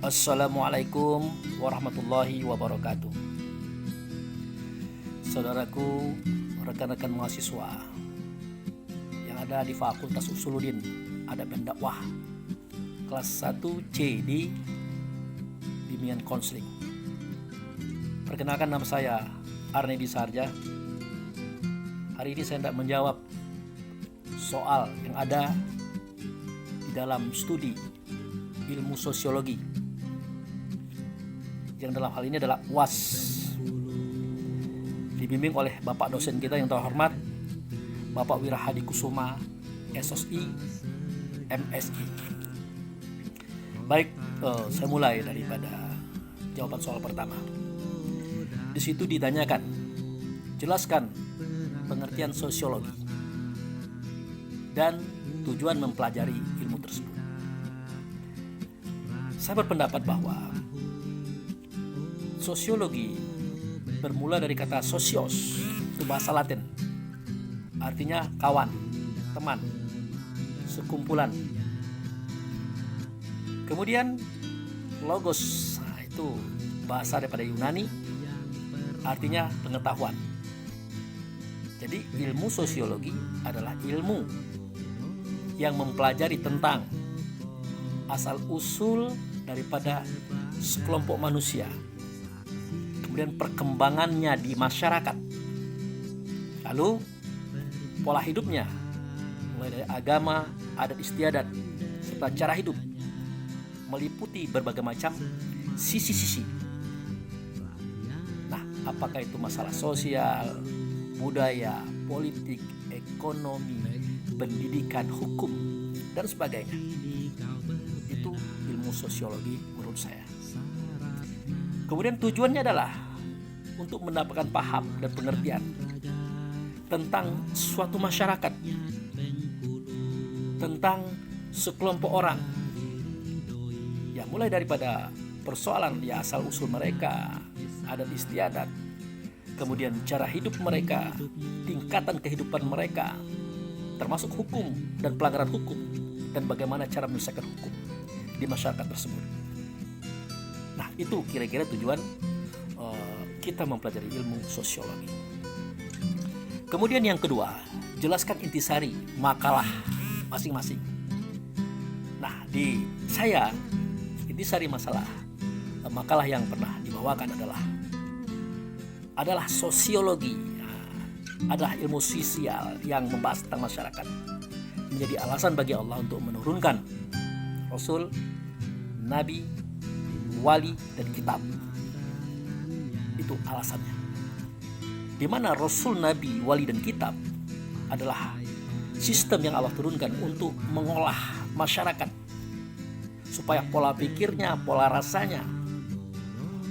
Assalamualaikum warahmatullahi wabarakatuh. Saudaraku, rekan-rekan mahasiswa yang ada di Fakultas Usuluddin Adab dan Dakwah kelas 1C di Bimbingan Konseling. Perkenalkan, nama saya Arnedi Sarja. Hari ini saya hendak menjawab soal yang ada di dalam studi ilmu sosiologi, yang dalam hal ini adalah UAS, dibimbing oleh Bapak dosen kita yang terhormat Bapak Wirahadi Kusuma, SSI, MSI. Baik, saya mulai daripada jawaban soal pertama. Di situ ditanyakan, jelaskan pengertian sosiologi dan tujuan mempelajari ilmu tersebut. Saya berpendapat bahwa sosiologi bermula dari kata sosios, itu bahasa Latin, artinya kawan, teman, sekumpulan. Kemudian logos, itu bahasa daripada Yunani, artinya pengetahuan. Jadi ilmu sosiologi adalah ilmu yang mempelajari tentang asal-usul daripada sekelompok manusia, kemudian perkembangannya di masyarakat, lalu pola hidupnya, mulai dari agama, adat istiadat, serta cara hidup, meliputi berbagai macam sisi-sisi. Nah, apakah itu masalah sosial, budaya, politik, ekonomi, pendidikan, hukum, dan sebagainya. Itu ilmu sosiologi menurut saya. Kemudian tujuannya adalah untuk mendapatkan paham dan pengertian tentang suatu masyarakat, tentang sekelompok orang, ya mulai daripada persoalan ya asal usul mereka, adat istiadat, kemudian cara hidup mereka, tingkatan kehidupan mereka, termasuk hukum dan pelanggaran hukum, dan bagaimana cara menyelesaikan hukum di masyarakat tersebut. Nah, itu kira-kira tujuan kita mempelajari ilmu sosiologi. Kemudian yang kedua, jelaskan intisari makalah masing-masing. Nah, di saya intisari makalah yang pernah dibawakan adalah sosiologi, adalah ilmu sosial yang membahas tentang masyarakat, menjadi alasan bagi Allah untuk menurunkan Rasul, Nabi, Wali, dan Kitab. Itu alasannya. Di mana Rasul, Nabi, Wali, dan Kitab adalah sistem yang Allah turunkan untuk mengolah masyarakat, supaya pola pikirnya, pola rasanya,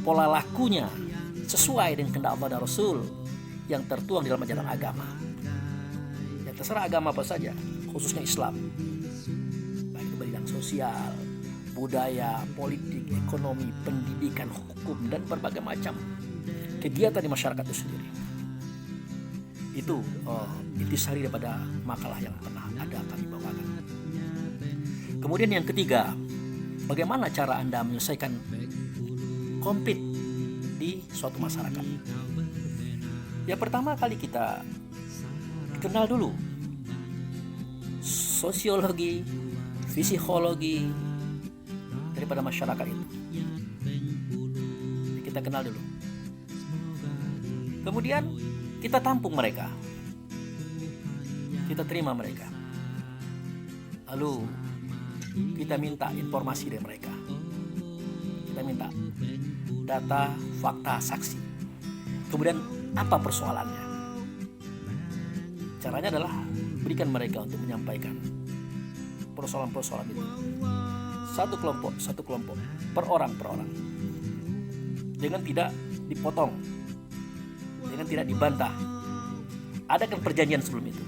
pola lakunya sesuai dengan kehendak Allah dan Rasul yang tertuang di dalam ajaran agama. Ya, terserah agama apa saja, khususnya Islam, baik itu bidang sosial, budaya, politik, ekonomi, pendidikan, hukum, dan berbagai macam kegiatan di masyarakat itu sendiri. Itu intisari daripada makalah yang pernah ada kami bawakan. Kemudian yang ketiga, bagaimana cara Anda menyelesaikan konflik di suatu masyarakat? Ya, pertama kali kita kenal dulu sosiologi, psikologi daripada masyarakat itu. Kita kenal dulu. Kemudian kita tampung mereka, kita terima mereka, lalu kita minta informasi dari mereka, kita minta data, fakta, saksi. Kemudian apa persoalannya? Caranya adalah berikan mereka untuk menyampaikan persoalan-persoalan itu, satu kelompok, per orang, dengan tidak dipotong, dengan tidak dibantah. Adakan perjanjian sebelum itu.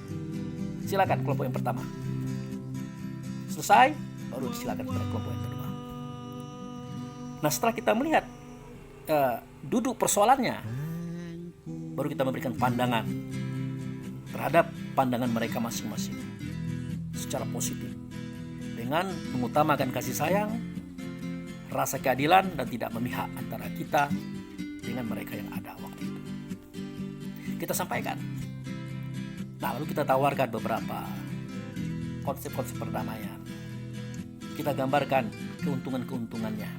Silakan kelompok yang pertama selesai, baru silakan pada kelompok yang kedua. Nah, setelah kita melihat duduk persoalannya, baru kita memberikan pandangan terhadap pandangan mereka masing-masing secara positif, dengan mengutamakan kasih sayang, rasa keadilan dan tidak memihak antara kita dengan mereka yang ada waktu itu. Kita sampaikan. Nah, lalu kita tawarkan beberapa konsep-konsep perdamaian. Kita gambarkan keuntungan-keuntungannya.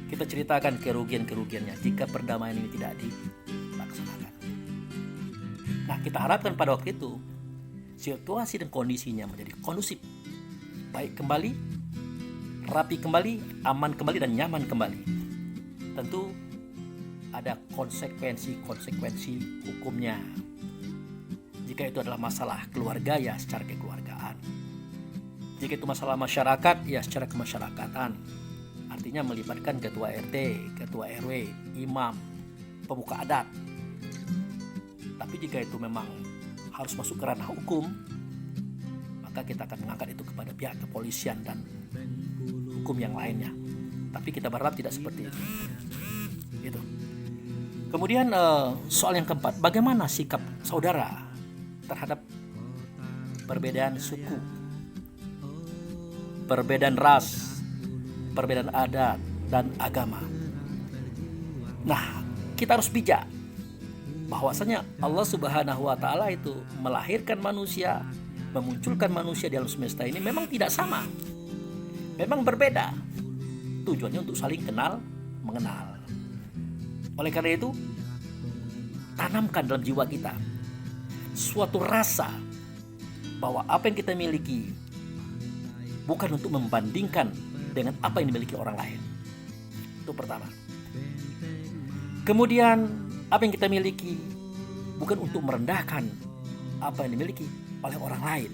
Kita ceritakan kerugian-kerugiannya jika perdamaian ini tidak dilaksanakan. Nah, kita harapkan pada waktu itu situasi dan kondisinya menjadi kondusif, baik kembali, rapi kembali, aman kembali, dan nyaman kembali. Tentu ada konsekuensi hukumnya. Jika itu adalah masalah keluarga, ya secara kekeluargaan. Jika itu masalah masyarakat, ya secara kemasyarakatan. Artinya melibatkan ketua RT, ketua RW, imam, pemuka adat. Tapi jika itu memang harus masuk ke ranah hukum, maka kita akan mengangkat itu kepada pihak kepolisian dan hukum yang lainnya. Tapi kita berharap tidak seperti itu. Gitu. Kemudian soal yang keempat, bagaimana sikap saudara terhadap perbedaan suku, perbedaan ras, perbedaan adat dan agama. Nah, kita harus bijak bahwasanya Allah Subhanahu wa taala itu melahirkan manusia, memunculkan manusia di alam semesta ini memang tidak sama. Memang berbeda. Tujuannya untuk saling kenal, mengenal. Oleh karena itu, tanamkan dalam jiwa kita suatu rasa bahwa apa yang kita miliki bukan untuk membandingkan dengan apa yang dimiliki orang lain. Itu pertama. Kemudian, apa yang kita miliki bukan untuk merendahkan apa yang dimiliki oleh orang lain.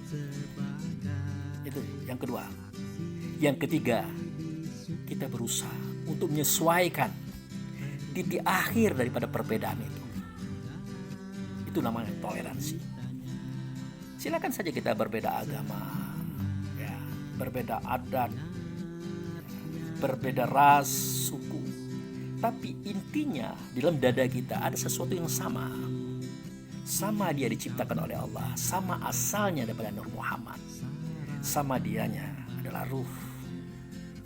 Itu yang kedua. Yang ketiga, kita berusaha untuk menyesuaikan titik akhir daripada perbedaan itu. Itu namanya toleransi. Silakan saja kita berbeda agama, ya, berbeda adat, berbeda ras, suku. Tapi intinya di dalam dada kita ada sesuatu yang sama. Sama dia diciptakan oleh Allah, sama asalnya daripada Nur Muhammad. Sama dianya adalah ruh.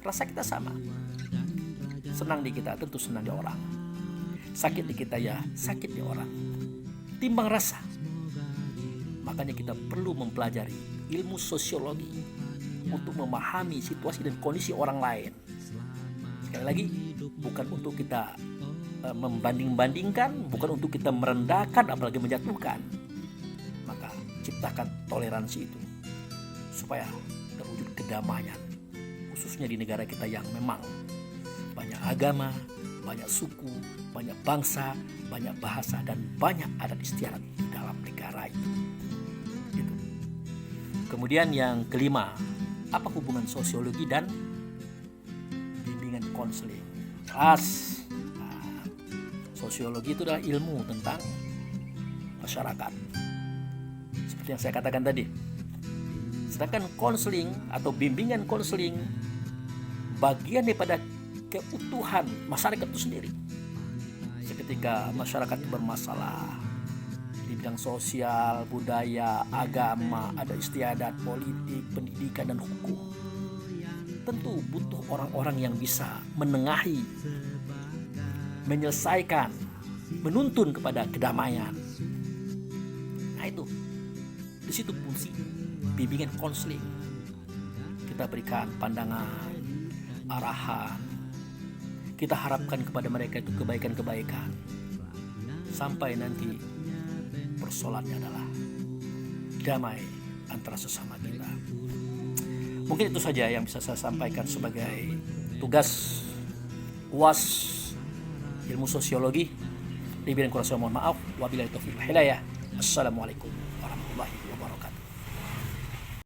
Rasa kita sama. Senang di kita tentu senang di orang. Sakit di kita ya sakit di orang. Timbang rasa. Makanya kita perlu mempelajari ilmu sosiologi untuk memahami situasi dan kondisi orang lain. Sekali lagi, bukan untuk kita membanding-bandingkan, bukan untuk kita merendahkan apalagi menjatuhkan. Maka ciptakan toleransi itu supaya terwujud kedamaian, khususnya di negara kita yang memang banyak agama, banyak suku, banyak bangsa, banyak bahasa, dan banyak adat istiadat di dalam negara itu. Gitu. Kemudian yang kelima, apa hubungan sosiologi dan bimbingan konseling? Jelas. Nah, sosiologi itu adalah ilmu tentang masyarakat. Seperti yang saya katakan tadi. Sedangkan konseling atau bimbingan konseling bagian daripada keutuhan masyarakat itu sendiri. Ketika masyarakat itu bermasalah di bidang sosial, budaya, agama, ada istiadat, politik, pendidikan, dan hukum, tentu butuh orang-orang yang bisa menengahi, menyelesaikan, menuntun kepada kedamaian. Nah itu, di situ fungsi bimbingan konseling. Kita berikan pandangan, arahan. Kita harapkan kepada mereka itu kebaikan-kebaikan. Sampai nanti persoalannya adalah damai antara sesama kita. Mungkin itu saja yang bisa saya sampaikan sebagai tugas UAS ilmu sosiologi. Di bidang kurang saya mohon maaf. Wabillahi taufiq wal hidayah. Assalamualaikum warahmatullahi wabarakatuh.